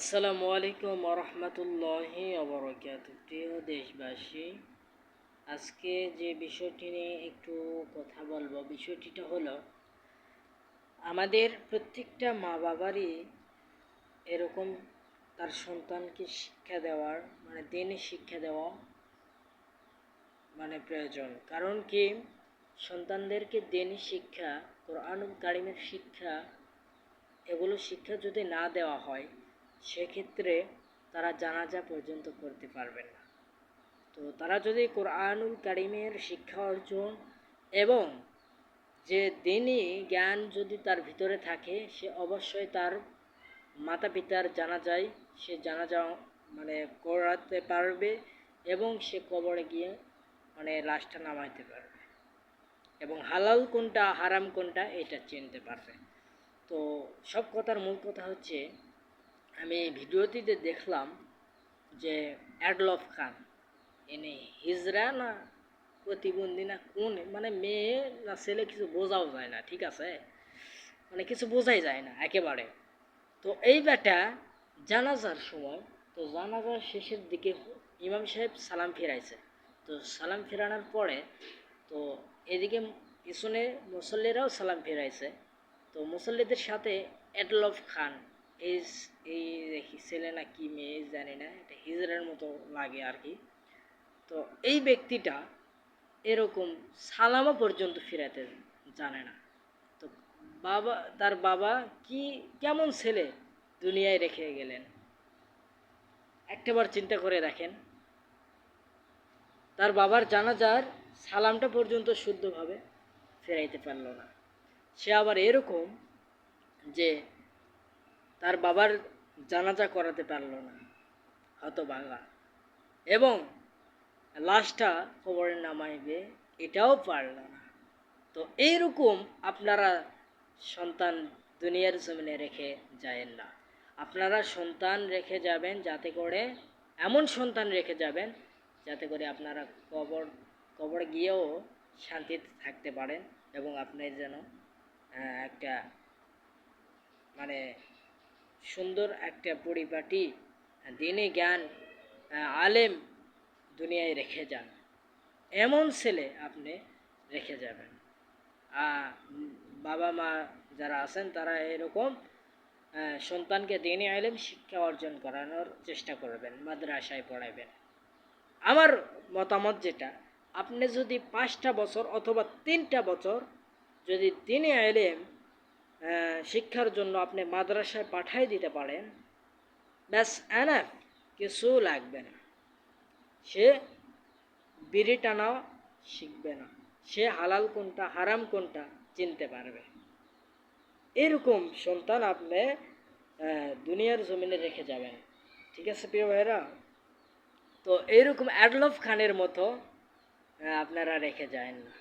আসসালামু আলাইকুম ওরহমতুল্লাহি ওবরাকাতুহু। প্রিয় দেশবাসী, আজকে যে বিষয়টি নিয়ে একটু কথা বলবো, বিষয়টিটা হলো আমাদের প্রত্যেকটা মা বাবারই এরকম তার সন্তানকে শিক্ষা দেওয়ার দিনের শিক্ষা দেওয়া প্রয়োজন। কারণ কি, সন্তানদেরকে দিনের শিক্ষা, কোরআনুল কারীমের শিক্ষা, এগুলো শিক্ষা যদি না দেওয়া হয় সেক্ষেত্রে তারা জানাজা পর্যন্ত করতে পারবে না। তো তারা যদি কোরআনুল কারীমের শিক্ষা অর্জন এবং যে দ্বীনি জ্ঞান যদি তার ভিতরে থাকে, সে অবশ্যই তার মাতা পিতার জানাজায় সে জানাজা করাতে পারবে এবং সে কবরে গিয়ে লাশটা নামাইতে পারবে এবং হালাল কোনটা হারাম কোনটা এটা চিনতে পারবে। তো সব কথার মূল কথা হচ্ছে, আমি ভিডিওটিতে দেখলাম যে অ্যাডলফ খান এনে হিজড়া না প্রতিবন্ধী না কোন মেয়ে না ছেলে কিছু বোঝাও যায় না, ঠিক আছে, কিছু বোঝাই যায় না একেবারে। তো এই ব্যাটা জানাজার সময়, তো জানাজার শেষের দিকে ইমাম সাহেব সালাম ফিরাইছে। তো সালাম ফেরানোর পরে তো এদিকে পিছনে মুসল্লিরাও সালাম ফিরাইছে। তো মুসল্লিদের সাথে অ্যাডলফ খান, এই এই ছেলে না কি মেয়ে জানি না, এটা হিজড়ার মতো লাগে আর কি। তো এই ব্যক্তিটা এরকম সালামও পর্যন্ত ফিরাতে জানে না। তো তার বাবা কি কেমন ছেলে দুনিয়ায় রেখে গেলেন, একটাবার চিন্তা করে দেখেন। তার বাবার জানাজার সালামটা পর্যন্ত শুদ্ধভাবে ফেরাইতে পারল না। সে আবার এরকম যে তার বাবার জানাজা করাতে পারল না, হতভাগা, এবং লাশটা কবরে নামাইবে এটাও পারল না। তো এইরকম আপনারা সন্তান দুনিয়ার জমিনে রেখে যায়েন না। আপনারা সন্তান রেখে যাবেন যাতে করে, এমন সন্তান রেখে যাবেন যাতে করে আপনারা কবর গিয়েও শান্তিতে থাকতে পারেন এবং আপনি যেন একটা সুন্দর একটা পরিপাটি দিনী জ্ঞান আলেম দুনিয়ায় রেখে যান, এমন ছেলে আপনি রেখে যাবেন। বাবা মা যারা আছেন তারা এরকম সন্তানকে দিনী আলেম শিক্ষা অর্জন করানোর চেষ্টা করবেন, মাদ্রাসায় পড়াবেন। আমার মতামত যেটা, আপনি যদি 5টা বছর অথবা 3টা বছর যদি দিনী আলেম শিক্ষার জন্য আপনি মাদ্রাসায় পাঠিয়ে দিতে পারেন, ব্যাস এনাফ, কিছু লাগবে না। সে বিড়ি টানা শিখবে না, সে হালাল কোনটা হারাম কোনটা চিনতে পারবে। এরকম সন্তান আপনি দুনিয়ার জমিনে রেখে যাবেন, ঠিক আছে প্রিয় ভাইরা? তো এইরকম অ্যাডলফ খানের মতো আপনারা রেখে যায়েন না।